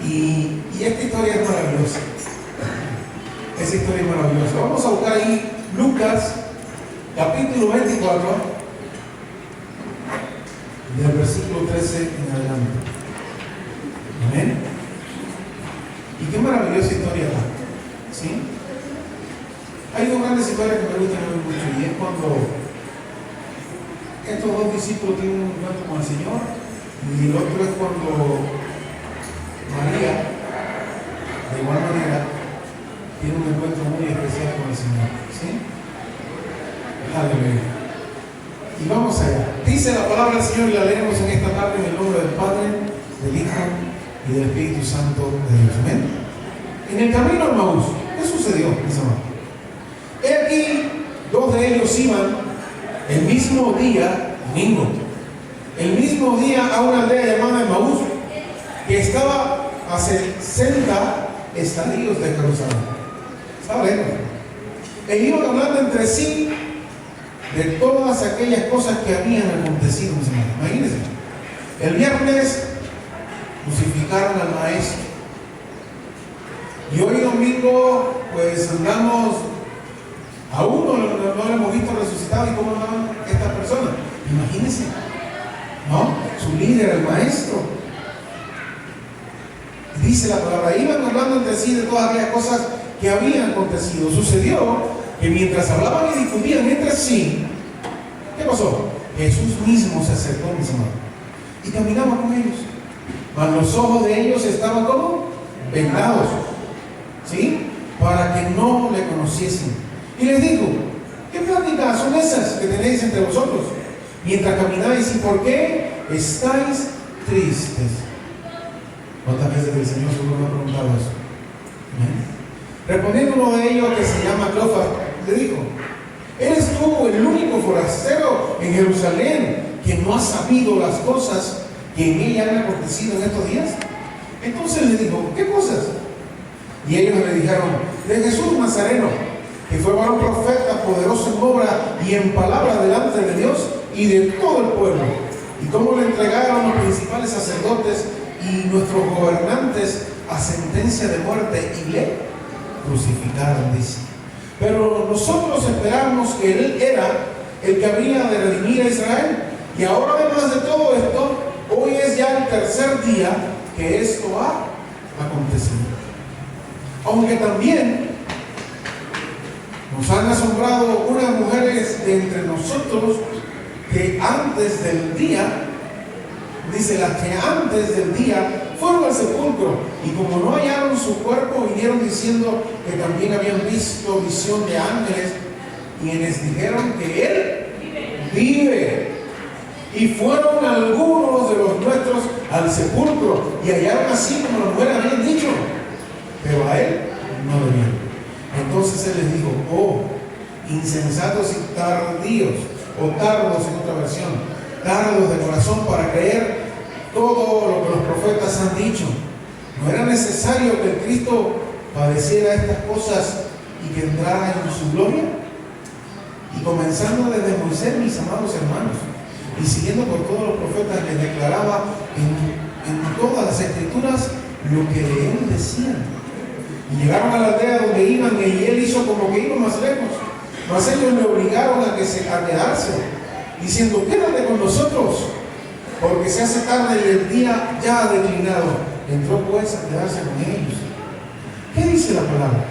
Y esta historia es maravillosa. Esa historia es maravillosa. Vamos a buscar ahí Lucas, capítulo 24, del versículo 13 en adelante. Amén. Y qué maravillosa historia está. ¿Sí? Hay dos grandes historias que me gustan mucho, y es cuando estos dos discípulos tienen un encuentro con el Señor, y el otro es cuando María, de igual manera, tiene un encuentro muy especial con el Señor. ¿Sí? Aleluya. Y vamos allá. Dice la palabra del Señor y la leemos en esta tarde en el nombre del Padre, del Hijo y del Espíritu Santo de Dios. Amén. En el camino a Maús, ¿qué sucedió, mis amados? He aquí, dos de ellos iban el mismo día, domingo, el mismo día a una aldea llamada Maús, que estaba a 60 estadios de Jerusalén. Estaba lejos. E iban hablando entre sí de todas aquellas cosas que habían acontecido, mis hermanos. Imagínense, el viernes crucificaron al maestro, y hoy domingo pues andamos, aún no lo hemos visto resucitado. ¿Y cómo andaban estas personas? Imagínense, ¿no? Su líder, el maestro. Dice la palabra, iban hablando entre sí de todas aquellas cosas que habían acontecido. Sucedió que mientras hablaban y discutían entre sí, ¿qué pasó? Jesús mismo se acercó, mis hermanos, y caminaba con ellos, mas los ojos de ellos estaban como vendados, ¿sí? Para que no le conociesen. Y les dijo, ¿qué pláticas son esas que tenéis entre vosotros mientras camináis, y por qué estáis tristes? ¿Cuántas veces el Señor solo me ha preguntado eso? ¿Eh? Respondiendo uno de ellos, que se llama Cleofas, le dijo, ¿eres tú el único forastero en Jerusalén que no ha sabido las cosas que en ella han acontecido en estos días? Entonces le dijo, ¿qué cosas? Y ellos le dijeron, de Jesús Nazareno, que fue varón profeta, poderoso en obra y en palabra delante de Dios y de todo el pueblo, y cómo le entregaron los principales sacerdotes y nuestros gobernantes a sentencia de muerte, y le crucificaron, dice. Pero nosotros esperamos que Él era el que habría de redimir a Israel. Y ahora, además de todo esto, hoy es ya el tercer día que esto ha acontecido. Aunque también nos han asombrado unas mujeres de entre nosotros que antes del día, dice, las que antes del día fueron al sepulcro, y como no hallaron su cuerpo, vinieron diciendo que también habían visto visión de ángeles, quienes dijeron que Él vive. Y fueron algunos de los nuestros al sepulcro, y hallaron así como las mujeres habían dicho, pero a Él no le vieron. Entonces Él les dijo, oh, insensatos y tardíos, o tardos en otra versión, tardos de corazón para creer todo lo que los profetas han dicho. ¿No era necesario que el Cristo padeciera estas cosas y que entrara en su gloria? Y comenzando desde Moisés, mis amados hermanos, y siguiendo por todos los profetas, les declaraba en todas las escrituras lo que de Él decían. Y llegaron a la aldea donde iban, y Él hizo como que iba más lejos, mas ellos le obligaron a quedarse, diciendo, quédate con nosotros, porque se hace tarde y el día ya ha declinado. Entró pues a quedarse con ellos. ¿Qué dice la palabra?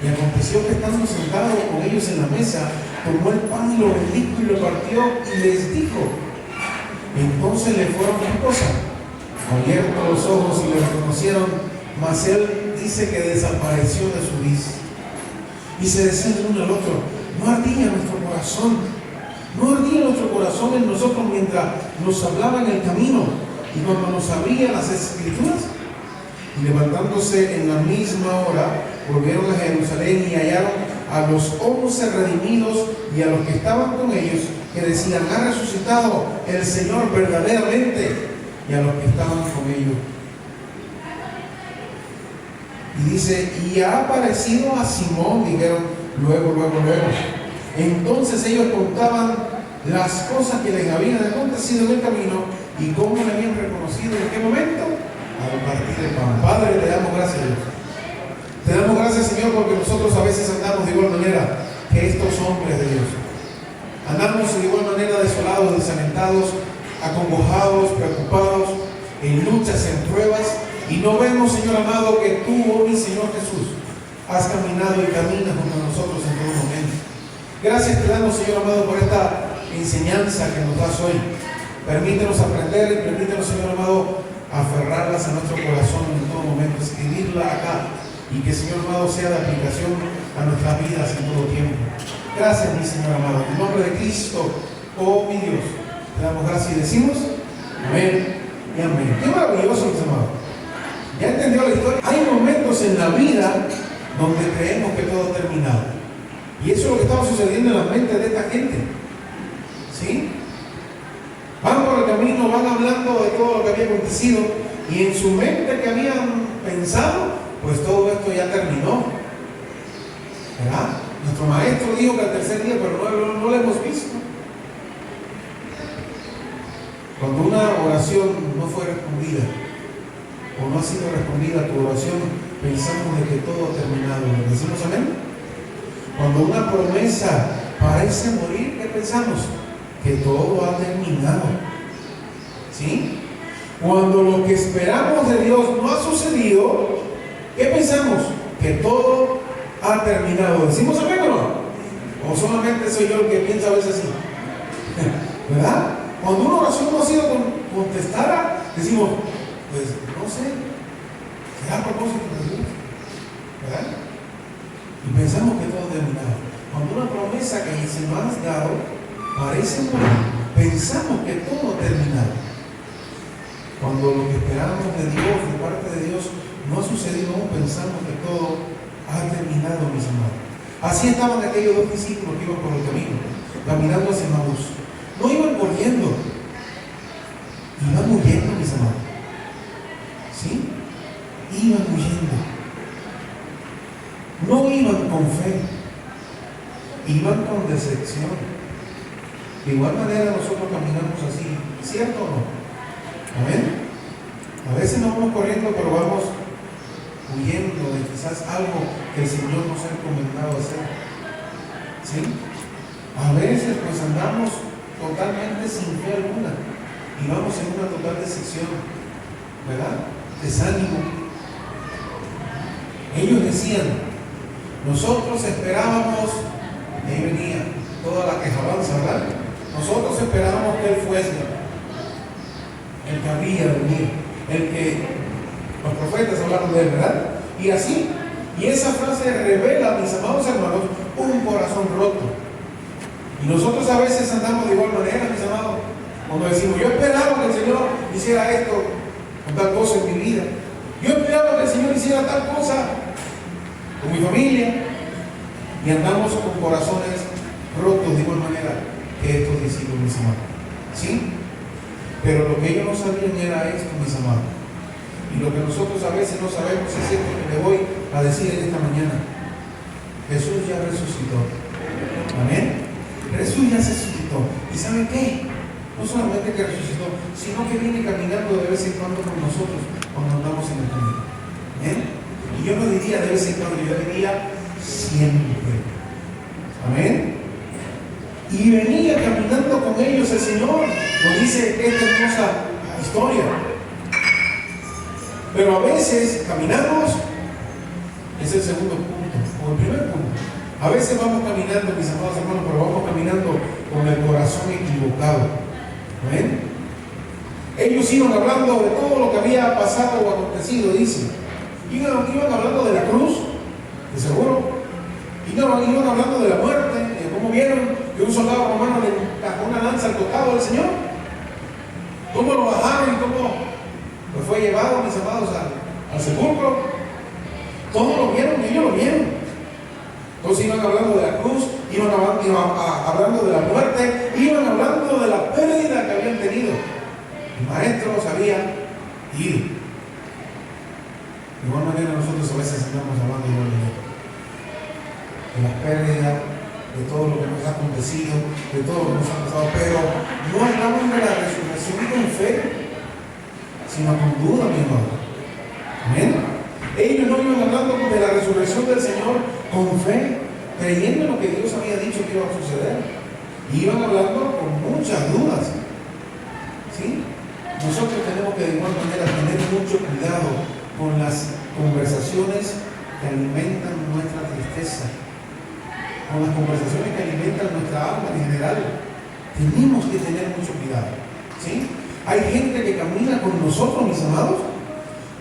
Y aconteció que estando sentado con ellos en la mesa, tomó el pan y lo bendijo y lo partió y les dijo. Entonces le fueron, ¿qué cosa? Abiertos los ojos y le reconocieron, mas él dice que desapareció de su vista. Y se decían el uno al otro, no ardía nuestro corazón, no ardía nuestro corazón en nosotros mientras nos hablaba en el camino y cuando nos abría las escrituras. Y levantándose en la misma hora, volvieron a Jerusalén y hallaron a los 11 redimidos y a los que estaban con ellos, que decían, ha resucitado el Señor verdaderamente, y a los que estaban con ellos. Y dice, y ha aparecido a Simón, dijeron luego. Entonces ellos contaban las cosas que les habían acontecido en el camino y cómo le habían reconocido en qué momento, al partir el pan. Padre, te gracias, Dios. Te damos gracias, Señor, porque nosotros a veces andamos de igual manera que estos hombres de Dios. Andamos de igual manera desolados, desalentados, acongojados, preocupados, en luchas, en pruebas, y no vemos, Señor amado, que tú, oh mi Señor Jesús, has caminado y caminas junto a nosotros en todo momento. Gracias te damos, Señor amado, por esta enseñanza que nos das hoy. Permítenos aprender y permítenos, Señor amado, aferrarlas a nuestro corazón en todo momento, escribirla acá, y que, Señor amado, sea de aplicación a nuestras vidas en todo tiempo. Gracias, mi Señor amado. En nombre de Cristo, oh mi Dios, te damos gracias y decimos amén y amén. Qué maravilloso, mis amados. ¿Ya entendió la historia? Hay momentos en la vida donde creemos que todo ha terminado. Y eso es lo que estaba sucediendo en la mente de esta gente. ¿Sí? Van por el camino, van hablando de todo lo que había acontecido, y en su mente que habían pensado, pues todo esto ya terminó. ¿Verdad? Nuestro maestro dijo que al tercer día, pero no lo hemos visto. Cuando una oración no fue respondida, o no ha sido respondida tu oración, pensamos de que todo ha terminado. ¿Decimos amén? Cuando una promesa parece morir, ¿qué pensamos? Que todo ha terminado. ¿Sí? Cuando lo que esperamos de Dios no ha sucedido, ¿qué pensamos? Que todo ha terminado. ¿Decimos amén o no? ¿O solamente soy yo el que piensa a veces así? ¿Verdad? Cuando una oración no ha sido contestada, decimos, pues no sé, será a propósito de Dios, ¿verdad? Y pensamos que todo ha terminado. Cuando una promesa que se nos ha dado parece morir, pensamos que todo ha terminado. Cuando lo que esperamos de Dios, de parte de Dios, no ha sucedido aún, pensamos que todo ha terminado, mis amados. Así estaban aquellos dos discípulos que iban por el camino, caminando hacia Emaús. No iban corriendo, iban huyendo, mis amados. ¿Sí? Iban huyendo. No iban con fe, iban con decepción. De igual manera nosotros caminamos así, ¿cierto o no? Amén. A veces no vamos corriendo, pero vamos huyendo de quizás algo que el Señor nos ha encomendado hacer. ¿Sí? A veces pues andamos totalmente sin fe alguna y vamos en una total decepción, ¿verdad? Desánimo. Ellos decían, nosotros esperábamos, ahí venía toda la quejabanza, ¿verdad? Nosotros esperábamos que Él fuese el que había de venir, el que los profetas hablaron de Él, ¿verdad? Y así, y esa frase revela, mis amados hermanos, un corazón roto. Y nosotros a veces andamos de igual manera, mis amados, cuando decimos, yo esperaba que el Señor hiciera esto o tal cosa en mi vida. Yo esperaba que el Señor hiciera tal cosa con mi familia, y andamos con corazones rotos de igual manera que estos discípulos, mis amados. ¿Sí? Pero lo que ellos no sabían era esto, mis amados. Y lo que nosotros a veces no sabemos es esto que le voy a decir en esta mañana. Jesús ya resucitó. Amén. Jesús ya se resucitó. ¿Y saben qué? No solamente que resucitó, sino que viene caminando de vez en cuando con nosotros cuando andamos en el camino. ¿Amén? Y yo no diría de vez en cuando, yo diría siempre. Amén. Y venía caminando con ellos el Señor. Nos dice esta hermosa historia. Pero a veces caminamos, es el segundo punto, o el primer punto. A veces vamos caminando, mis amados hermanos, pero vamos caminando con el corazón equivocado. ¿Amén? Ellos iban hablando de todo lo que había pasado o acontecido, dice. Iban hablando de la cruz, de seguro. Iban hablando de la muerte, de cómo vieron que un soldado romano le encajó una lanza al costado del Señor. Cómo lo bajaron y cómo pues fue llevado, mis amados, al sepulcro. Todos lo vieron y ellos lo vieron. Entonces iban hablando de la cruz, iban hablando de la muerte, iban hablando de la pérdida que habían tenido. El maestro los había ido. De igual manera nosotros a veces estamos hablando de las pérdidas, de todo lo que nos ha acontecido, de todo lo que nos ha pasado, pero no hablamos de la resurrección con fe, sino con duda, mi hermano. Amén. Ellos no iban hablando de la resurrección del Señor con fe, creyendo en lo que Dios había dicho que iba a suceder. Iban hablando con muchas dudas. ¿Sí? Nosotros tenemos que de igual manera tener mucho cuidado con las conversaciones que alimentan nuestra tristeza, con las conversaciones que alimentan nuestra alma en general. Tenemos que tener mucho cuidado. ¿Sí? Hay gente que camina con nosotros, mis amados,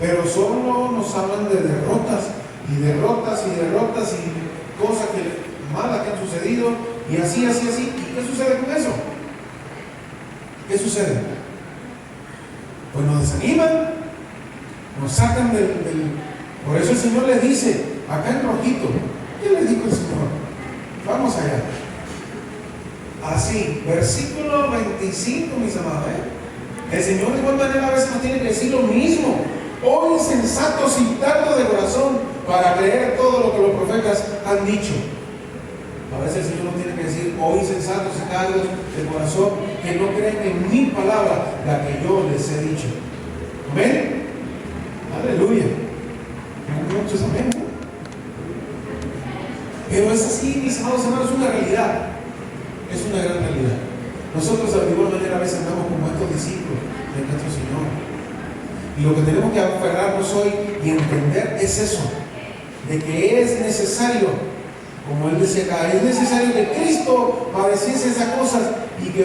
pero solo nos hablan de derrotas y derrotas y derrotas y cosas malas que han sucedido y así. ¿Y qué sucede con eso? ¿Qué sucede? Pues nos desaniman, nos sacan del... Por eso el Señor les dice, acá en rojito, ¿qué le dijo el Señor? Vamos allá. Así, versículo 25, mis amados, El Señor de igual manera a veces nos tiene que decir lo mismo. Oh insensatos y tardos de corazón para creer todo lo que los profetas han dicho. A veces el Señor nos tiene que decir, oh insensatos y tardos de corazón, que no creen en mi palabra, la que yo les he dicho. ¿Amén? Aleluya. Muchos amén. Pero es así, mis amados hermanos, es una realidad. Es una gran realidad. Nosotros de igual manera a veces andamos como estos discípulos de nuestro Señor. Y lo que tenemos que aferrarnos hoy y entender es eso, de que es necesario, como él decía acá, es necesario que Cristo padeciese esas cosas y que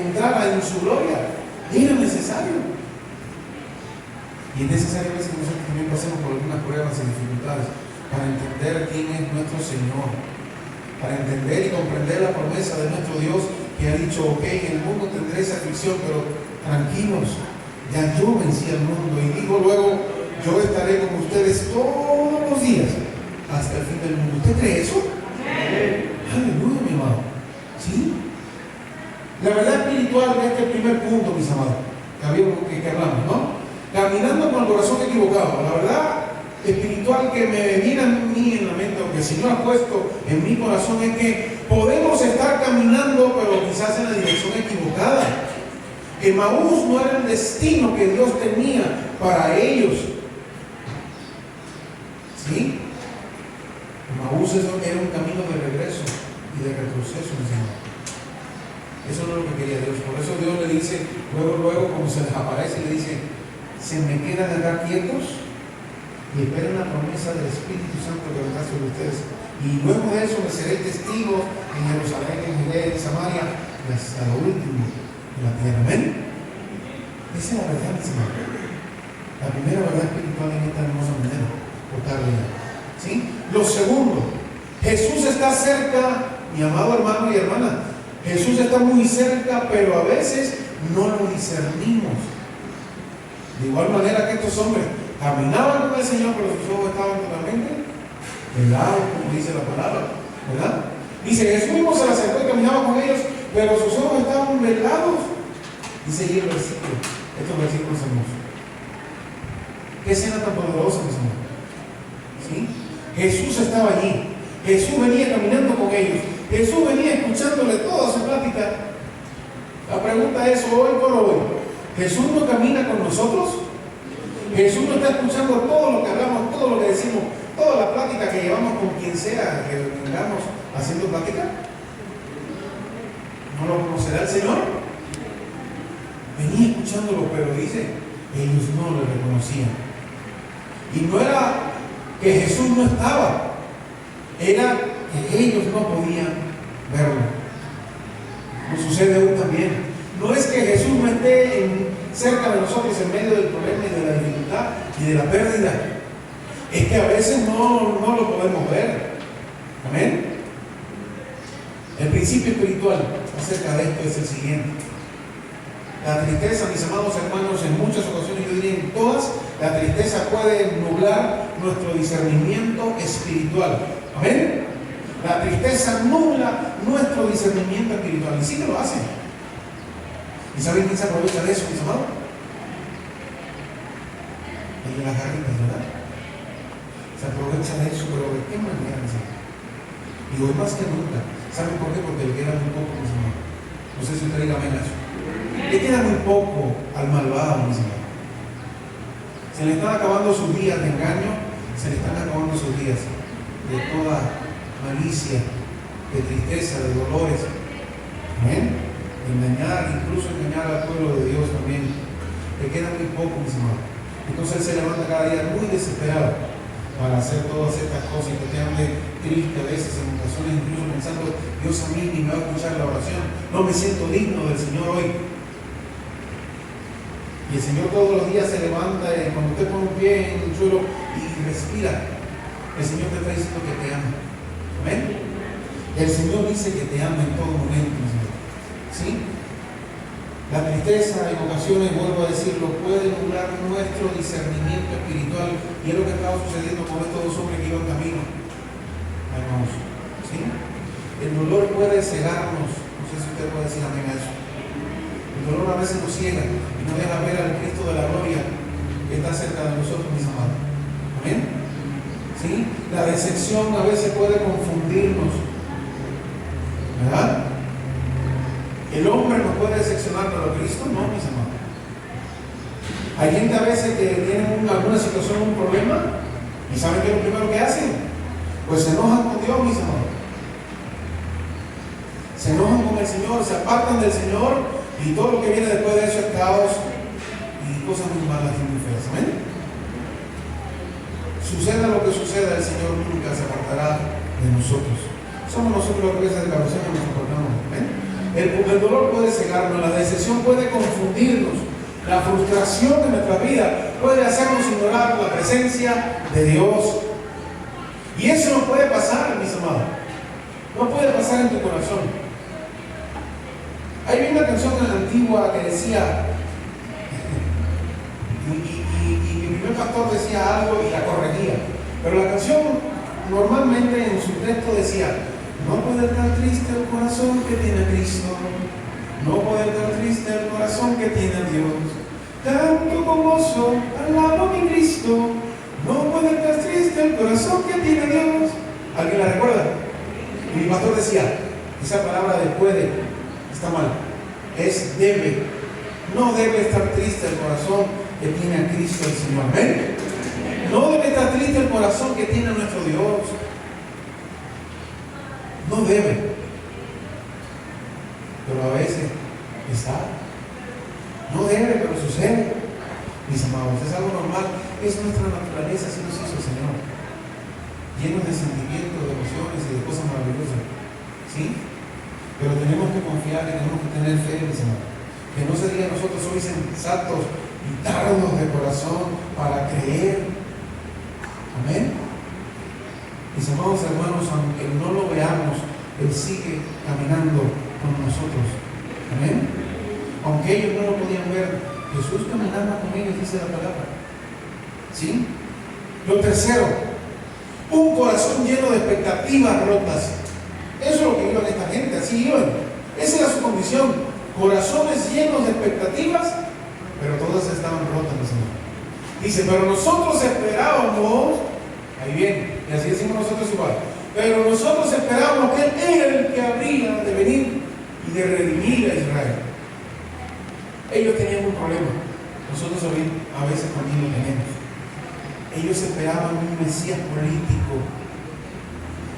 entrara en su gloria. Era necesario. Y es necesario a veces que nosotros también pasemos por algunas pruebas y dificultades para entender quién es nuestro Señor, para entender y comprender la promesa de nuestro Dios que ha dicho, ok, en el mundo tendréis aflicción, pero tranquilos, ya yo vencí al mundo y digo luego, yo estaré con ustedes todos los días hasta el fin del mundo. ¿Usted cree eso? Aleluya, mi amado. ¿Sí? La verdad espiritual de este primer punto, mis amados, que hablamos, ¿no? Caminando con el corazón equivocado. La verdad espiritual que me viene a mí en la mente, o que el Señor ha puesto en mi corazón, es que podemos estar caminando, pero quizás en la dirección equivocada. Emaús no era el destino que Dios tenía para ellos. ¿Sí? Emaús era un camino de regreso y de retroceso, mis hermanos. Eso no es lo que quería Dios. Por eso Dios le dice, luego, como se les aparece, le dice, se me quedan acá quietos y esperen la promesa del Espíritu Santo que vendrá sobre ustedes. Y luego de eso me seré testigo en Jerusalén, en Judea, en Samaria, y hasta lo último de la tierra. Amén. Esa es la verdad, mis hermanos. La primera verdad espiritual en esta hermosa manera, por tarde. ¿Sí? Lo segundo, Jesús está cerca, mi amado hermano y hermana. Jesús está muy cerca, pero a veces no lo discernimos. De igual manera que estos hombres caminaban con el Señor, pero sus ojos estaban totalmente velados, como dice la palabra, ¿verdad? Dice, Jesús mismo se le acercó y caminaba con ellos, pero sus ojos estaban velados. Dice ahí el versículo, estos versículos hermosos. Qué escena tan poderosa, mis hermanos. ¿Sí? Jesús estaba allí. Jesús venía caminando con ellos. Jesús venía escuchándole toda su plática. La pregunta es, hoy por hoy, ¿Jesús no camina con nosotros? Jesús no está escuchando todo lo que hablamos, todo lo que decimos, toda la plática que llevamos con quien sea que vengamos haciendo plática. ¿No lo conocerá el Señor? Venía escuchándolo, pero dice, ellos no lo reconocían. Y no era que Jesús no estaba, era que ellos no podían verlo. Nos sucede hoy también. No es que Jesús no esté cerca de nosotros en medio del problema y de la dificultad y de la pérdida. Es que a veces no lo podemos ver. Amén. El principio espiritual acerca de esto es el siguiente. La tristeza, mis amados hermanos, en muchas ocasiones, yo diría en todas, la tristeza puede nublar nuestro discernimiento espiritual. Amén. La tristeza nubla nuestro discernimiento espiritual. Y sí que lo hace. ¿Y saben quién se aprovecha de eso, mis amados? El de las garritas, ¿verdad? Se aprovecha de eso, pero ¿de qué manera, mis amados? Y hoy más que nunca. ¿Saben por qué? Porque le queda muy poco, mis amados. No sé si usted diga amén a eso. Le queda muy poco al malvado, mis amados. Se le están acabando sus días de engaño, se le están acabando sus días de toda malicia, de tristeza, de dolores. Amén. Engañar, incluso engañar al pueblo de Dios también. Le queda muy poco, mis hermanos. Entonces él se levanta cada día muy desesperado para hacer todas estas cosas y que te ande triste a veces en ocasiones, incluso pensando, Dios a mí ni me va a escuchar la oración, no me siento digno del Señor hoy. Y el Señor todos los días se levanta, cuando usted pone un pie en el suelo y respira, el Señor te está diciendo que te ama. Amén. El Señor dice que te ama en todo momento, mi Señor. ¿Sí? La tristeza en ocasiones, vuelvo a decirlo, puede nublar nuestro discernimiento espiritual, y es lo que estaba sucediendo con estos dos hombres que iban camino, hermanos. ¿Sí? El dolor puede cegarnos. No sé si usted puede decir amén a eso. El dolor a veces nos ciega y no deja ver al Cristo de la gloria que está cerca de nosotros, mis amados. Amén. ¿Sí? La decepción a veces puede confundirnos, ¿verdad? El hombre no puede decepcionar, pero Cristo no, mis amados. Hay gente a veces que tiene alguna situación, un problema, y ¿saben qué es lo primero que hacen? Pues se enojan con Dios, mis amados. Se enojan con el Señor, se apartan del Señor, y todo lo que viene después de eso es caos y cosas muy malas y muy feas. Amén. Suceda lo que suceda, el Señor nunca se apartará de nosotros. Somos nosotros los que a veces de la oración que nos apartamos. Amén. El dolor puede cegarnos, la decepción puede confundirnos, la frustración de nuestra vida puede hacernos ignorar la presencia de Dios. Y eso no puede pasar, mis amados. No puede pasar en tu corazón. Hay una canción antigua que decía, y mi primer pastor decía algo y la corregía, pero la canción normalmente en su texto decía: no puede estar triste el corazón que tiene a Cristo, no puede estar triste el corazón que tiene a Dios, tanto con gozo alabo a mi Cristo, no puede estar triste el corazón que tiene a Dios. ¿Alguien la recuerda? Y mi pastor decía, esa palabra de puede está mal, es debe. No debe estar triste el corazón que tiene a Cristo el Señor. Amén. No debe estar triste el corazón que tiene a nuestro Dios. No debe. Pero a veces está. No debe, pero sucede. Mis amados, es algo normal. Es nuestra naturaleza, así nos hizo el Señor. Llenos de sentimientos, de emociones y de cosas maravillosas. ¿Sí? Pero tenemos que confiar y tenemos que tener fe, mis amados. Que no se diga nosotros sois sensatos y tardos de corazón para creer. Amén. Mis amados hermanos, aunque no lo veamos, Él sigue caminando con nosotros. Amén. Aunque ellos no lo podían ver, Jesús caminaba con ellos, dice la palabra. ¿Sí? Lo tercero, un corazón lleno de expectativas rotas. Eso es lo que iban esta gente, así iban. Esa era su condición. Corazones llenos de expectativas, pero todas estaban rotas, mi Señor. Dice, pero nosotros esperábamos, ahí viene, y así decimos nosotros igual, pero nosotros esperábamos que Él era el que habría de venir y de redimir a Israel. Ellos tenían un problema, nosotros a veces también lo tenemos. Ellos esperaban un Mesías político,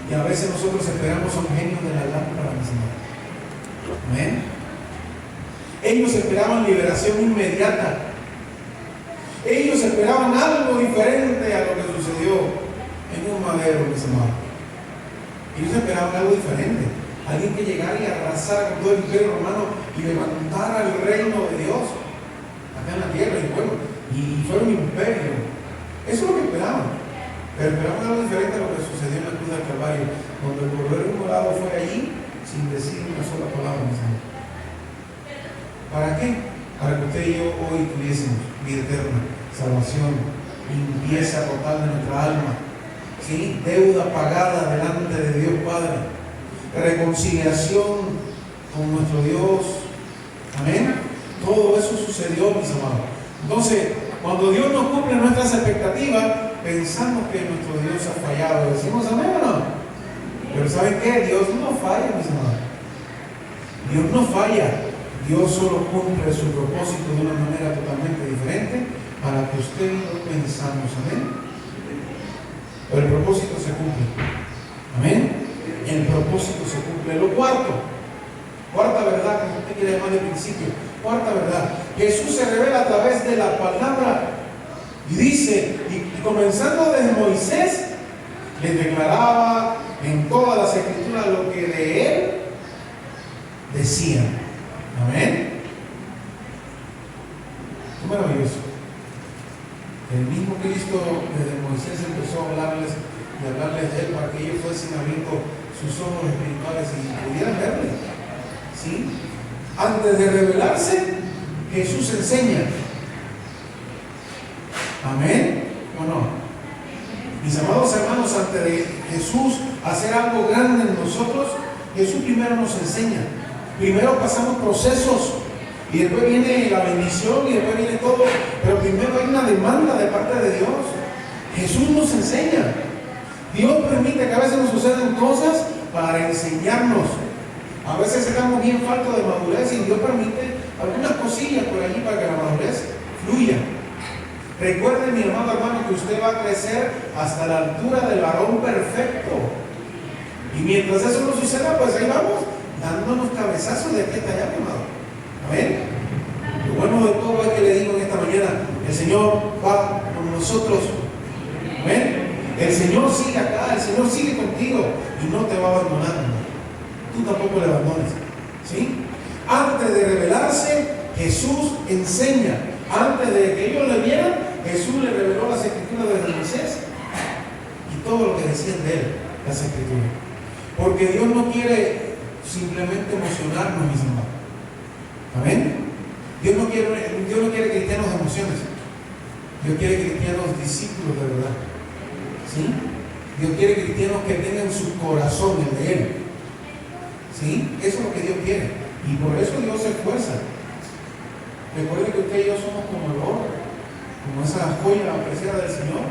y a veces nosotros esperamos a un genio de la lámpara, mi Señor. Amén. Ellos esperaban liberación inmediata. Ellos esperaban algo diferente a lo que sucedió en un madero, mis amados. Ellos esperaban algo diferente. Alguien que llegara y arrasara con todo el imperio romano y levantara el reino de Dios acá en la tierra. Y bueno, y fue un imperio. Eso es lo que esperaban. Pero esperaban algo diferente a lo que sucedió en la cruz del Calvario, donde el Cordero Inmolado fue allí sin decir una sola palabra, mis amados. ¿Para qué? Para que usted y yo hoy tuviésemos vida eterna, salvación, limpieza total de nuestra alma, ¿sí? Deuda pagada delante de Dios Padre, reconciliación con nuestro Dios. Amén. Todo eso sucedió, mis amados. Entonces, cuando Dios nos cumple nuestras expectativas, pensamos que nuestro Dios ha fallado. Decimos amén o no. Pero ¿saben qué? Dios no falla, mis amados. Dios no falla. Dios solo cumple su propósito de una manera totalmente diferente para que usted y yo pensamos. Amén. Pero el propósito se cumple. Amén. El propósito se cumple. Lo cuarta verdad, como usted quiere llamar de principio, cuarta verdad, Jesús se revela a través de la palabra. Y dice, y comenzando desde Moisés, le declaraba en todas las escrituras lo que de él decían. Amén. Qué maravilloso. El mismo Cristo desde Moisés empezó a hablarles y hablarles de él para que ellos fuesen abriendo sus ojos espirituales y pudieran verle. ¿Sí? Antes de revelarse, Jesús enseña. Amén. ¿O no? Mis amados hermanos, antes de Jesús hacer algo grande en nosotros, Jesús primero nos enseña. Primero pasamos procesos y después viene la bendición y después viene todo. Pero primero hay una demanda de parte de Dios. Jesús nos enseña. Dios permite que a veces nos sucedan cosas para enseñarnos. A veces estamos bien faltos de madurez y Dios permite algunas cosillas por allí para que la madurez fluya. Recuerde, mi amado hermano, que usted va a crecer hasta la altura del varón perfecto. Y mientras eso no suceda, pues ahí vamos, dándonos cabezazos de aquí hasta allá, mi amado. Amén. Lo bueno de todo es que le digo en esta mañana, el Señor va con nosotros. Amén. El Señor sigue acá, el Señor sigue contigo y no te va a abandonar. Tú tampoco le abandones. ¿Sí? Antes de revelarse, Jesús enseña. Antes de que ellos le vieran, Jesús le reveló las escrituras de Moisés y todo lo que decían de él, las escrituras. Porque Dios no quiere simplemente emocionarnos, mis hermanos. Amén. Dios no quiere cristianos de emociones. Dios quiere cristianos discípulos de verdad. ¿Sí? Dios quiere cristianos que tengan su corazón el de Él. ¿Sí? Eso es lo que Dios quiere. Y por eso Dios se esfuerza. Recuerden que usted y yo somos como el oro, como esa joya apreciada del Señor.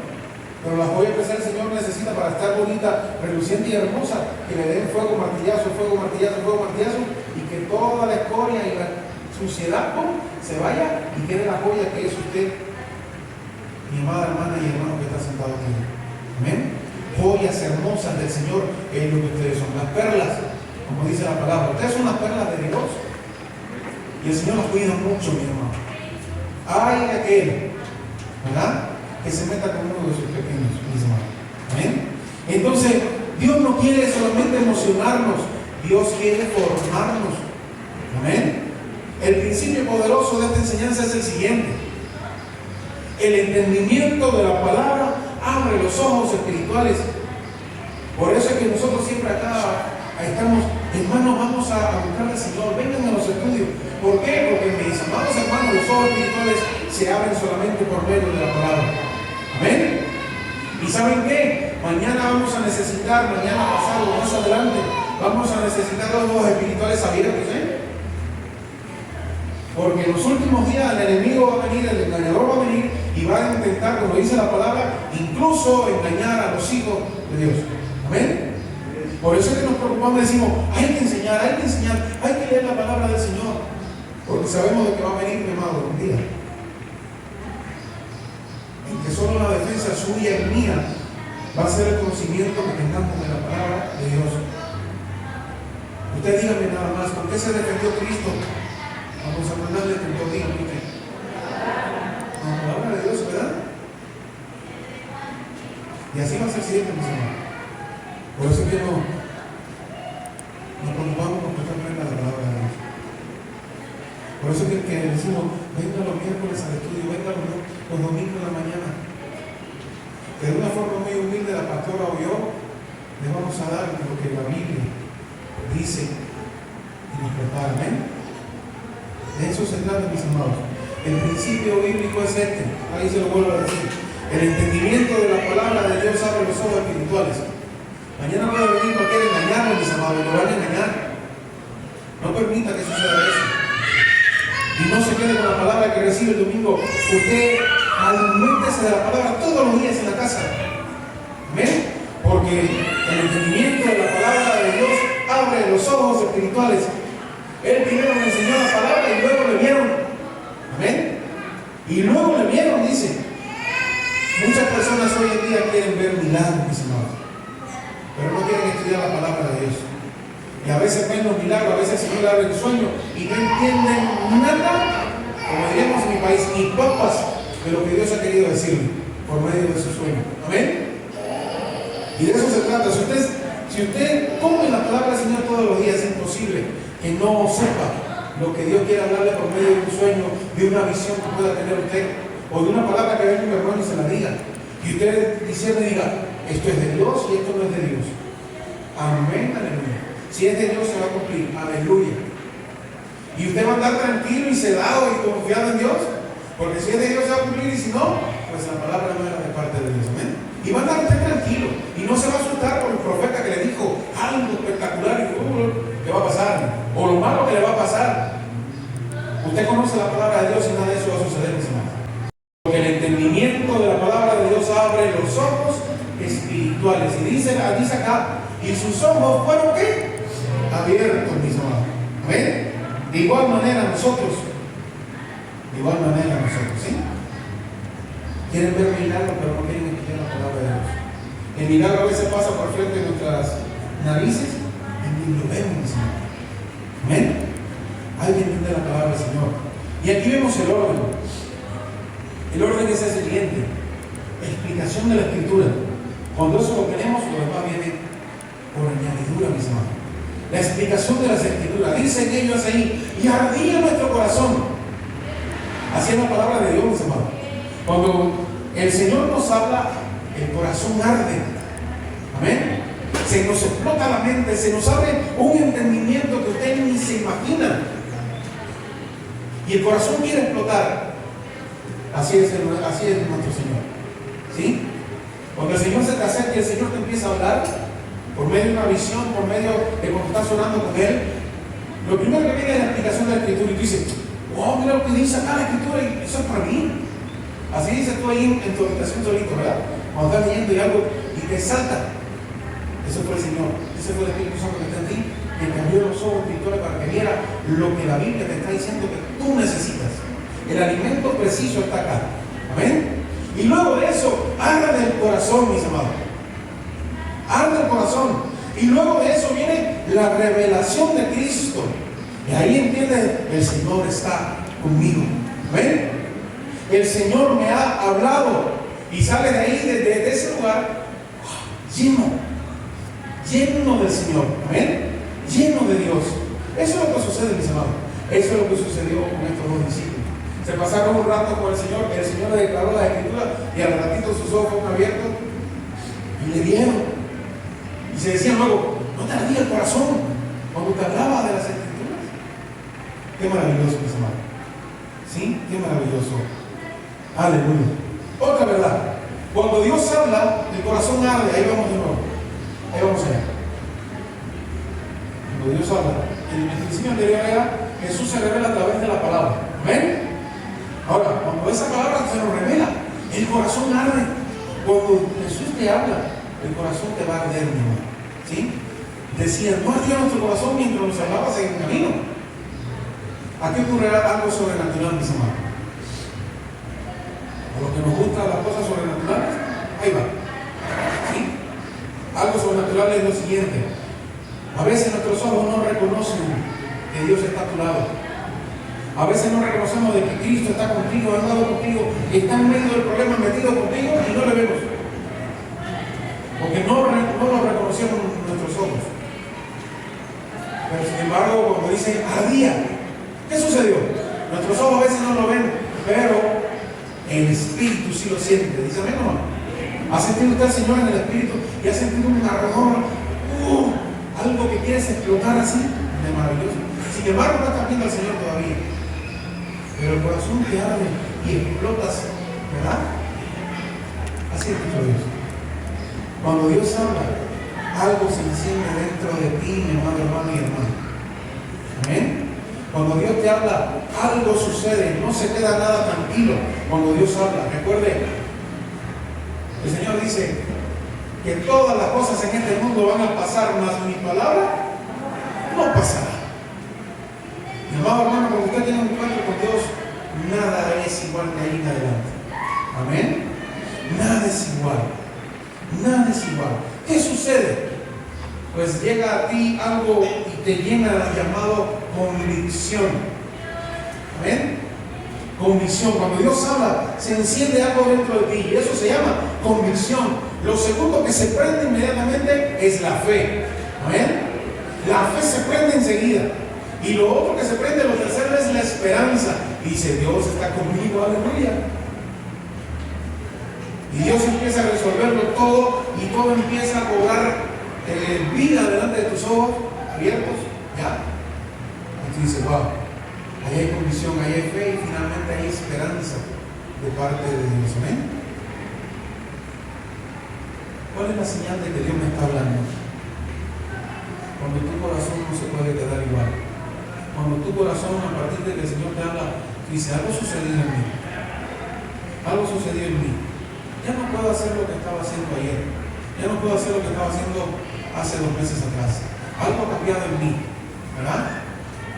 Pero la joya apreciada del Señor necesita, para estar bonita, reluciente y hermosa, que le den fuego, martillazo, fuego, martillazo, fuego, martillazo, y que toda la escoria y la suciedad se vaya y quede la joya que es usted, mi amada hermana y hermano que está sentado aquí. Amén. Joyas hermosas del Señor, que es lo que ustedes son, las perlas, como dice la palabra. Ustedes son las perlas de Dios. Y el Señor nos cuida mucho, mi hermano. Hay de aquel, ¿verdad?, que se meta con uno de sus pequeños, mis hermanos. Amén. Entonces, Dios no quiere solamente emocionarnos, Dios quiere formarnos. Amén. El principio poderoso de esta enseñanza es el siguiente: el entendimiento de la palabra abre los ojos espirituales. Por eso es que nosotros siempre acá estamos, hermanos, vamos a buscar al Señor, vengan a los estudios. ¿Por qué? Porque, mis amados hermanos, los ojos espirituales se abren solamente por medio de la palabra. Amén. ¿Y saben qué? Mañana vamos a necesitar, mañana pasado, más adelante, vamos a necesitar los ojos espirituales abiertos, Porque en los últimos días el enemigo va a venir, el engañador va a venir y va a intentar, como dice la palabra, incluso engañar a los hijos de Dios. Amén. Por eso es que nos preocupamos y decimos, hay que enseñar, hay que leer la palabra del Señor. Porque sabemos de que va a venir, mi amado, un día en que solo la defensa suya y mía va a ser el conocimiento que tengamos de la palabra de Dios. Usted dígame nada más, ¿por qué se defendió Cristo? Vamos a mandarle que todo diga, ¿por qué? La palabra de Dios, ¿verdad? Y así va a ser siempre, mis hermanos. Por eso es que nos preocupamos por estar la palabra de Dios. Por eso es que decimos, venga los miércoles al estudio, venga los domingos en la mañana. Que de una forma muy humilde la pastora o yo le vamos a dar lo que la Biblia dice y nos prepara. ¿Amén? De eso se trata, mis amados. El principio bíblico es este. Ahí se lo vuelvo a decir. El entendimiento de la palabra de Dios abre los ojos espirituales. Mañana puede venir cualquiera a engañarlo, mis amados, lo van a engañar. No permita que suceda eso. Y no se quede con la palabra que recibe el domingo. Usted aliméntese de la palabra todos los días en la casa. ¿Amén? Porque el entendimiento de la palabra de Dios abre los ojos espirituales. Él primero me enseñó la palabra y luego le vieron. Amén. Y luego le vieron, dice. Muchas personas hoy en día quieren ver milagros, mis amados, pero no quieren estudiar la palabra de Dios. Y a veces ven los milagros, a veces el Señor le abre el sueño y no entienden nada, como diríamos en mi país, ni papas de lo que Dios ha querido decirle por medio de su sueño. Amén. Y de eso se trata. Si usted come la palabra del Señor todos los días, es imposible que no sepa lo que Dios quiere hablarle por medio de un sueño, de una visión que pueda tener usted, o de una palabra que venga un hermano y se la diga. Y usted diciendo, diga, esto es de Dios y esto no es de Dios. Amén, aleluya. Si es de Dios se va a cumplir, aleluya. Y usted va a andar tranquilo y sedado y confiado en Dios, porque si es de Dios se va a cumplir, y si no, pues la palabra no era de parte de Dios. Amén. Y va a andar usted tranquilo y no se va a asustar por el profeta que le dijo algo espectacular y ¿qué va a pasar? O lo malo que le va a pasar. Usted conoce la palabra de Dios y nada de eso va a suceder, mis hermanos. Porque el entendimiento de la palabra de Dios abre los ojos espirituales. Y dice acá, y sus ojos fueron ¿qué? Abiertos, mis hermanos. ¿Amén? De igual manera nosotros, ¿sí? Quieren ver milagros, pero no quieren escuchar la palabra de Dios. El milagro a veces pasa por frente de nuestras narices y ni lo vemos, mis hermanos. ¿Amén? Hay que entender la palabra del Señor. Y aquí vemos el orden. El orden es el siguiente: explicación de la Escritura. Cuando eso lo tenemos, lo demás viene por añadidura, mis hermanos. La explicación de las Escrituras. Dicen ellos ahí, y ardía nuestro corazón. Así es la palabra de Dios, mis hermanos. Cuando el Señor nos habla, el corazón arde. Amén. Se nos explota la mente, se nos abre un entendimiento que usted ni se imagina. Y el corazón quiere explotar. Así es nuestro Señor. ¿Sí? Cuando el Señor se te acerca y el Señor te empieza a hablar, por medio de una visión, por medio de cuando estás orando con Él, lo primero que viene es la explicación de la Escritura. Y tú dices, wow, mira lo que dice acá la Escritura, y eso es para mí. Así dices tú ahí en tu habitación solito, ¿verdad? Cuando estás leyendo y algo y te salta. Eso fue el Señor, ese fue el Espíritu Santo que está en ti, que te abrió los ojos espirituales para que viera lo que la Biblia te está diciendo que tú necesitas. El alimento preciso está acá. Amén. Y luego de eso, arde el corazón, mis amados. Arde el corazón. Y luego de eso viene la revelación de Cristo. Y ahí entiendes, el Señor está conmigo. Amén. El Señor me ha hablado. Y sale de ahí, de ese lugar, lleno del Señor. Amén. Lleno de Dios. Eso es lo que sucede, mis amados. Eso es lo que sucedió con estos dos discípulos. Se pasaron un rato con el Señor le declaró la Escritura y al ratito sus ojos fueron abiertos y le vieron. Y se decían luego, ¿no te ardía el corazón cuando te hablaba de las Escrituras? Qué maravilloso, mis amados. ¿Sí? Qué maravilloso. Aleluya. Otra verdad. Cuando Dios habla, el corazón arde. Ahí vamos de nuevo. Ahí vamos allá. Cuando Dios habla, en el principio anterior era Jesús se revela a través de la palabra. ¿Ven? Ahora, cuando esa palabra se nos revela, el corazón arde. Cuando Jesús te habla, el corazón te va a arder, mi hermano. ¿Sí? Decía, no ardía nuestro corazón mientras nos hablabas en el camino. Aquí ocurrirá algo sobrenatural, mis hermanos. A los que nos gustan las cosas sobrenaturales, ahí va. ¿Sí? Algo sobrenatural es lo siguiente. A veces nuestros ojos no reconocen que Dios está a tu lado. A veces no reconocemos de que Cristo está contigo, ha andado contigo, está en medio del problema, metido contigo y no le vemos. Porque no lo reconocemos nuestros ojos. Pero sin embargo, cuando dice ardía, ¿qué sucedió? Nuestros ojos a veces no lo ven, pero el Espíritu sí lo siente. Dice, amén, hermano. ¿Ha sentido usted al Señor en el Espíritu y ha sentido un ardor? Algo que quieres explotar así, de maravilloso. Sin embargo, no estás viendo al Señor todavía. Pero el corazón te arde y explotas, ¿verdad? Así es Dios. Cuando Dios habla, algo se enciende dentro de ti, mi hermano y hermana. Amén. Cuando Dios te habla, algo sucede, no se queda nada tranquilo cuando Dios habla. Recuerde, el Señor dice que todas las cosas en este mundo van a pasar, mas mi palabra no pasará. Mi amado hermano, cuando usted tiene un encuentro con Dios, nada es es igual de ahí en adelante. Amén. Nada es igual. Nada es igual. ¿Qué sucede? Pues llega a ti algo y te llena de llamado convicción. Amén. Convicción. Cuando Dios habla, se enciende algo dentro de ti y eso se llama convicción. Lo segundo que se prende inmediatamente es la fe. Amén. La fe se prende enseguida. Y lo otro que se prende, lo tercero, es la esperanza. Dice, Dios está conmigo, aleluya. Y Dios empieza a resolverlo todo y todo empieza a cobrar vida delante de tus ojos abiertos. ¿Ya? Y tú dices, wow, ahí hay convicción, ahí hay fe y finalmente hay esperanza de parte de Dios. Amén. ¿Cuál es la señal de que Dios me está hablando? Cuando tu corazón no se puede quedar igual. Cuando tu corazón, a partir de que el Señor te habla, dice, algo sucedió en mí. Algo sucedió en mí. Ya no puedo hacer lo que estaba haciendo ayer. Ya no puedo hacer lo que estaba haciendo hace 2 meses atrás. Algo ha cambiado en mí, ¿verdad?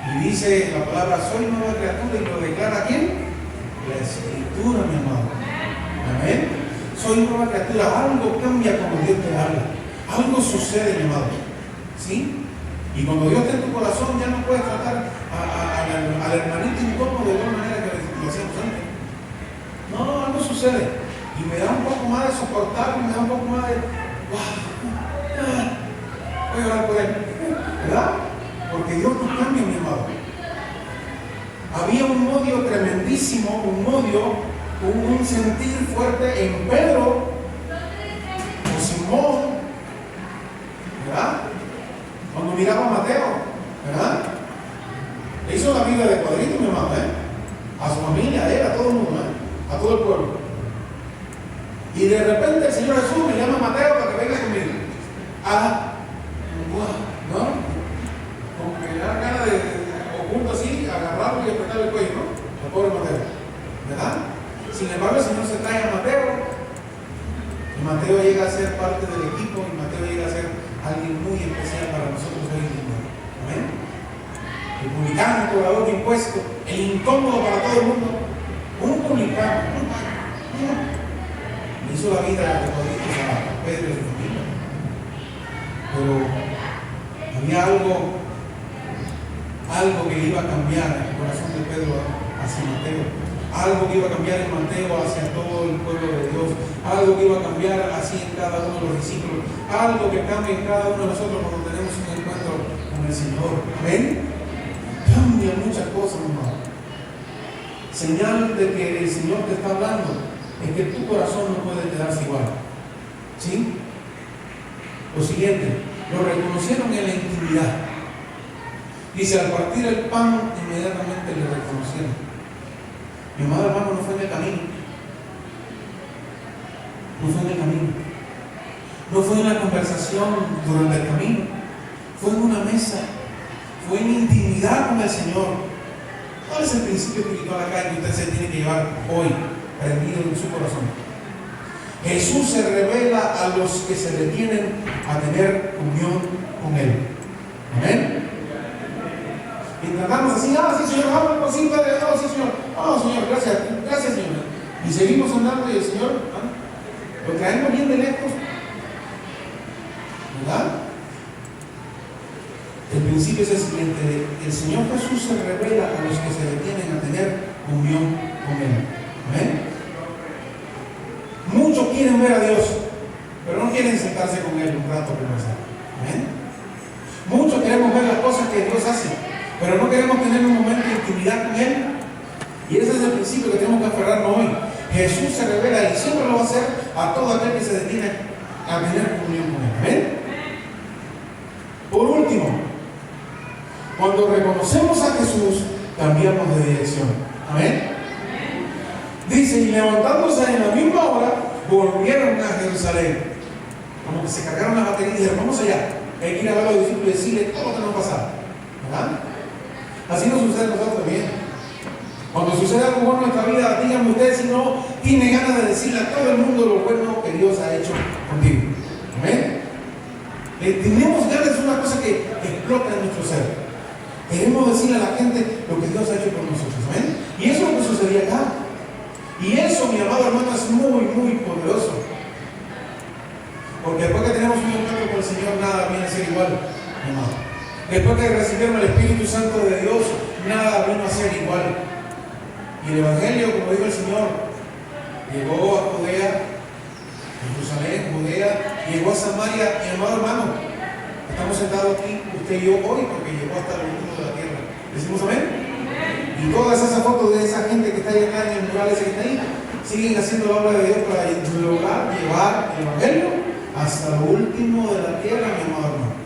Y dice la palabra, soy nueva criatura, y lo declara ¿quién? La Escritura, mi amado. Amén. Soy nueva criatura. Algo cambia cuando Dios te habla. Algo sucede, mi amado. ¿Sí? Y cuando Dios está en tu corazón, ya no puedes tratar al hermanito incómodo de la manera que lo hacíamos antes. No, algo sucede. Y me da un poco más de soportar, me da un poco más de voy a orar por él, ¿verdad? Porque Dios nos cambia, mi amado. Había un odio tremendísimo, un sentir fuerte en Pedro, en Simón, ¿verdad? Cuando miraba a Mateo, ¿verdad? Le hizo la vida de cuadrito, mi amado, a su familia, a él, a todo el mundo, a todo el pueblo. Y de repente el Señor Jesús me llama a Mateo para que venga conmigo. ¿No? Como que le da ganas de oculto así, agarrarlo y apretarle el cuello, ¿no? Al pobre Mateo, ¿verdad? Sin embargo, el Señor se trae a Mateo. Y Mateo llega a ser parte del equipo, y Mateo llega a ser alguien muy especial para nosotros hoy en día. Amén. El publicano, el cobrador de impuestos, el incómodo para todo el mundo. Un publicano, hizo la vida de cuadritos a Pedro y a su familia. Pero había algo que iba a cambiar en el corazón de Pedro hacia Mateo. Algo que iba a cambiar en Mateo hacia todo el pueblo de Dios. Algo que iba a cambiar así en cada uno de los discípulos. Algo que cambia en cada uno de nosotros cuando tenemos un encuentro con el Señor. Amén. Cambia muchas cosas, hermano. Señal de que el Señor te está hablando es que tu corazón no puede quedarse igual. ¿Sí? Lo siguiente, lo reconocieron en la intimidad. Dice, al partir el pan, inmediatamente le reconocieron. Mi amado hermano, no fue en el camino. No fue en el camino. No fue en la conversación durante el camino. Fue en una mesa. Fue en intimidad con el Señor. ¿Cuál es el principio espiritual acá que usted se tiene que llevar hoy? Prendido en su corazón. Jesús se revela a los que se detienen a tener comunión con Él. Amén. Y tratamos así, sí Señor, vamos, sí Padre, sí Señor, Señor, gracias Señor. Y seguimos andando y el Señor, lo traemos bien de lejos, ¿verdad? El principio es el siguiente: el Señor Jesús se revela a los que se detienen a tener comunión con Él. Amén. Muchos quieren ver a Dios, pero no quieren sentarse con Él un rato a conversar. Amén. Muchos queremos ver las cosas que Dios hace, pero no queremos tener un momento de intimidad con Él. Y ese es el principio que tenemos que aferrarnos hoy. Jesús se revela y siempre lo va a hacer a todo aquel que se detiene a tener comunión con Él. Amén. Por último, cuando reconocemos a Jesús, cambiamos de dirección. Amén. Dice, y levantándose en la misma hora, volvieron a Jerusalén. Como que se cargaron la batería y dijeron, vamos allá. Hay que ir a ver a los discípulos y decirle todo lo que nos pasa. ¿Verdad? Así nos sucede a nosotros también. Cuando sucede algo bueno en nuestra vida, díganme ustedes si no tiene ganas de decirle a todo el mundo lo bueno que Dios ha hecho contigo. Amén. Tenemos ganas de una cosa que explota en nuestro ser. Queremos decirle a la gente lo que Dios ha hecho con nosotros. Amén. Y eso es lo que sucedía acá. mi amado hermano, es muy, muy poderoso. Porque después que tenemos un encuentro con el Señor, nada viene a ser igual, mi amado. Después que recibieron el Espíritu Santo de Dios, nada vino a ser igual. Y el Evangelio, como dijo el Señor, llegó a Judea, Jerusalén, Judea, llegó a Samaria. Mi amado hermano, estamos sentados aquí, usted y yo hoy, porque llegó hasta el último de la tierra. ¿Decimos amén? Y todas esas fotos de esa gente que está allá acá en el mural ese que está ahí, siguen haciendo la obra de Dios para lograr llevar el Evangelio hasta lo último de la tierra, mi amado hermano.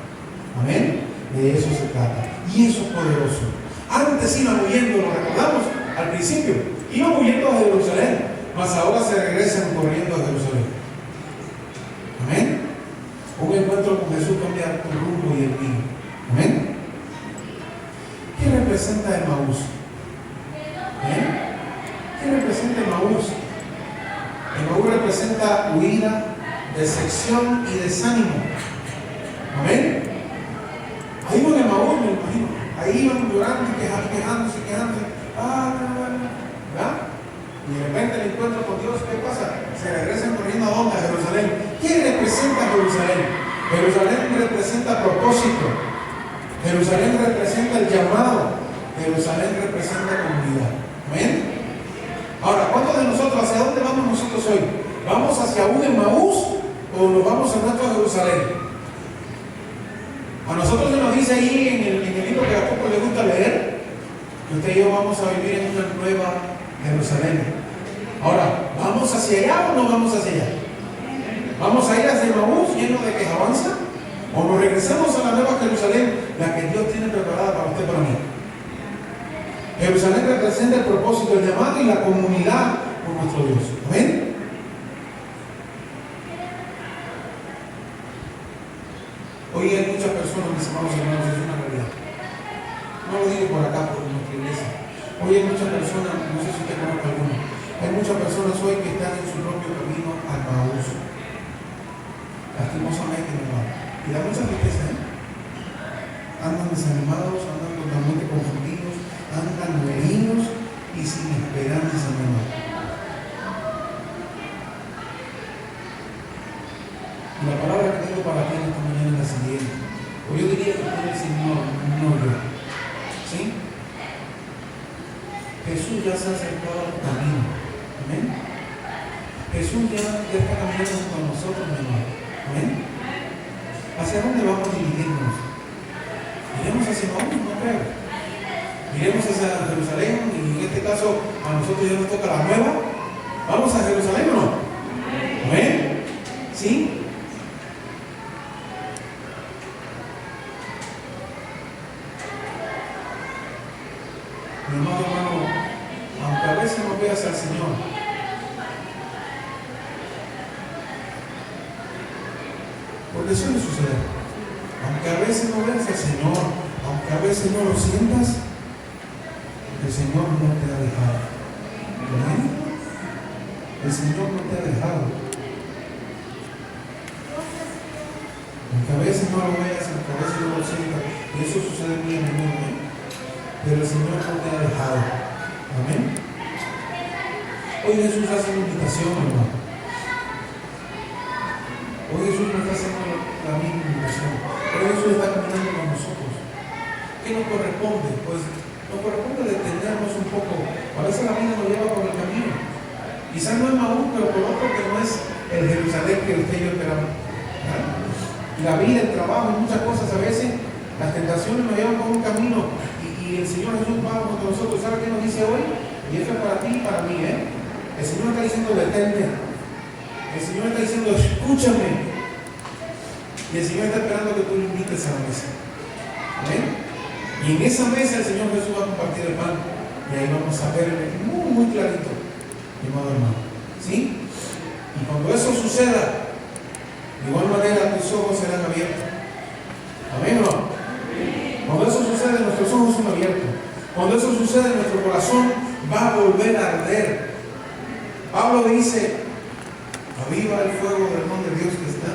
Amén. De eso se trata. Y eso es poderoso. Antes iban huyendo, lo recordamos al principio, iban huyendo a Jerusalén, mas ahora se regresan corriendo a Jerusalén. Amén. Un encuentro con Jesús cambia tu rumbo y el mío. Amén. ¿Qué representa Emaús? ¿Qué representa Emaús? Emaús representa huida, decepción y desánimo. Amén. Ahí iban Emaús, me imagino. Ahí iban llorando y quejándose. ¿Verdad? Y de repente el encuentro con Dios, ¿qué pasa? Se regresan corriendo a dónde? A Jerusalén. ¿Qué representa Jerusalén? Jerusalén representa propósito. Jerusalén representa el llamado. Jerusalén representa comunidad. ¿Amén? Ahora, ¿cuántos de nosotros, hacia dónde vamos nosotros hoy? ¿Vamos hacia un Emaús o nos vamos a nuestro Jerusalén? A nosotros se nos dice ahí en el libro que a poco le gusta leer, que usted y yo vamos a vivir en una nueva Jerusalén. Ahora, ¿vamos hacia allá o no vamos hacia allá? ¿Vamos a ir hacia Emaús lleno de quejabanza? ¿O nos regresamos a la nueva Jerusalén, la que Dios tiene preparada para usted y para mí? Jerusalén representa el propósito, el llamado y la comunidad con nuestro Dios. ¿Amén? Hoy hay muchas personas, mis amados hermanos, es una realidad. No lo digo por acá, por nuestra iglesia. Hoy hay muchas personas, no sé si usted conoce alguna, hay muchas personas hoy que están en su propio camino al Emaús. Lastimosamente, mi hermano. Y da mucha tristeza, ¿eh? Andan desanimados, andan totalmente confundidos, andan heridos y sin esperanza, mi hermano. Y la palabra que tengo para ti esta mañana es la siguiente. O yo diría que puede decir no yo. ¿Sí? Jesús ya se ha acercado a tu camino. Amén. Jesús ya está caminando con nosotros, mi hermano. Amén. ¿Hacia dónde vamos dirigiéndonos? ¿Iremos hacia Emaús? No creo. ¿Iremos hacia Jerusalén? Y en este caso a nosotros ya nos toca la nueva. ¿Vamos a Jerusalén o no? Amén. ¿Sí? Mi amado hermano, aunque a veces no veas al Señor, porque suele suceder, aunque a veces no veas al Señor, aunque a veces no lo sientas, el Señor no te ha dejado. ¿Amén? El Señor no te ha dejado. Aunque a veces no lo veas, aunque a veces no lo sientas, y eso sucede muy a menudo, ¿eh? Pero el Señor no te ha dejado. Amén. Hoy Jesús hace una invitación, hermano. Hoy Jesús nos está haciendo la misma invitación. Hoy Jesús está caminando con nosotros. ¿Qué nos corresponde? Pues nos corresponde detenernos un poco. A veces la vida nos lleva por el camino. Quizás no es Emaús, pero por otro que no es el Jerusalén que usted y yo esperamos. Y la vida, el trabajo y muchas cosas a veces, las tentaciones nos llevan por un camino. Y el Señor Jesús va con nosotros. ¿Sabe qué nos dice hoy? Y eso es para ti y para mí, ¿eh? El Señor está diciendo, detente. El Señor está diciendo, escúchame. Y el Señor está esperando que tú lo invites a la mesa. ¿Amén? Y en esa mesa el Señor Jesús va a compartir el pan. Y ahí vamos a ver muy, muy clarito, mi amado hermano. ¿Sí? Y cuando eso suceda, de igual manera tus ojos serán abiertos. Amén, ¿no? Cuando eso sucede, nuestros ojos son abiertos. Cuando eso sucede, nuestro corazón va a volver a arder. Pablo dice, aviva el fuego del don de Dios que está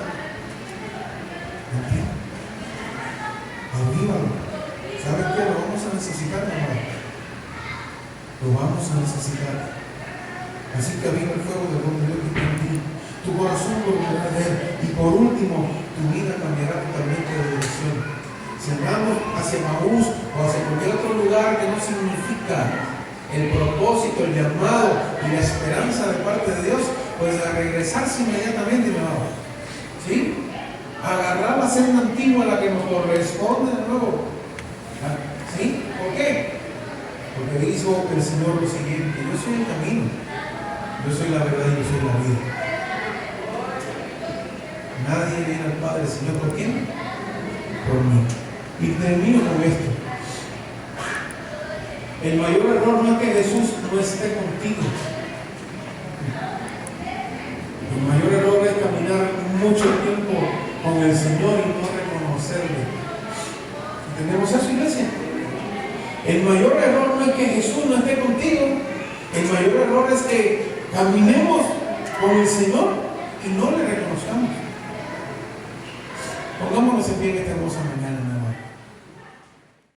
en ti. Avívalo. ¿Sabes qué? Lo vamos a necesitar, hermano. Lo vamos a necesitar. Así que aviva el fuego de donde Dios te en ti. Tu corazón lo volverá a ver. Y por último, tu vida cambiará totalmente de dirección. Si andamos hacia Maús o hacia cualquier otro lugar que no significa el propósito, el llamado y la esperanza de parte de Dios, pues a regresarse inmediatamente, mi amado. ¿Sí? Agarrar la senda antigua, la que nos corresponde de nuevo. ¿Sí? ¿Por qué? Porque dijo el Señor lo siguiente: yo soy el camino, yo soy la verdad y yo soy la vida. Nadie viene al Padre sino por quién? Por mí. Y termino con esto. El mayor error no es que Jesús no esté contigo. El mayor error es caminar mucho tiempo con el Señor y no reconocerle. ¿Entendemos eso, iglesia? El mayor error no es que Jesús no esté contigo. El mayor error es que caminemos con el Señor y no le reconozcamos. Pongámonos en pie en esta hermosa mañana.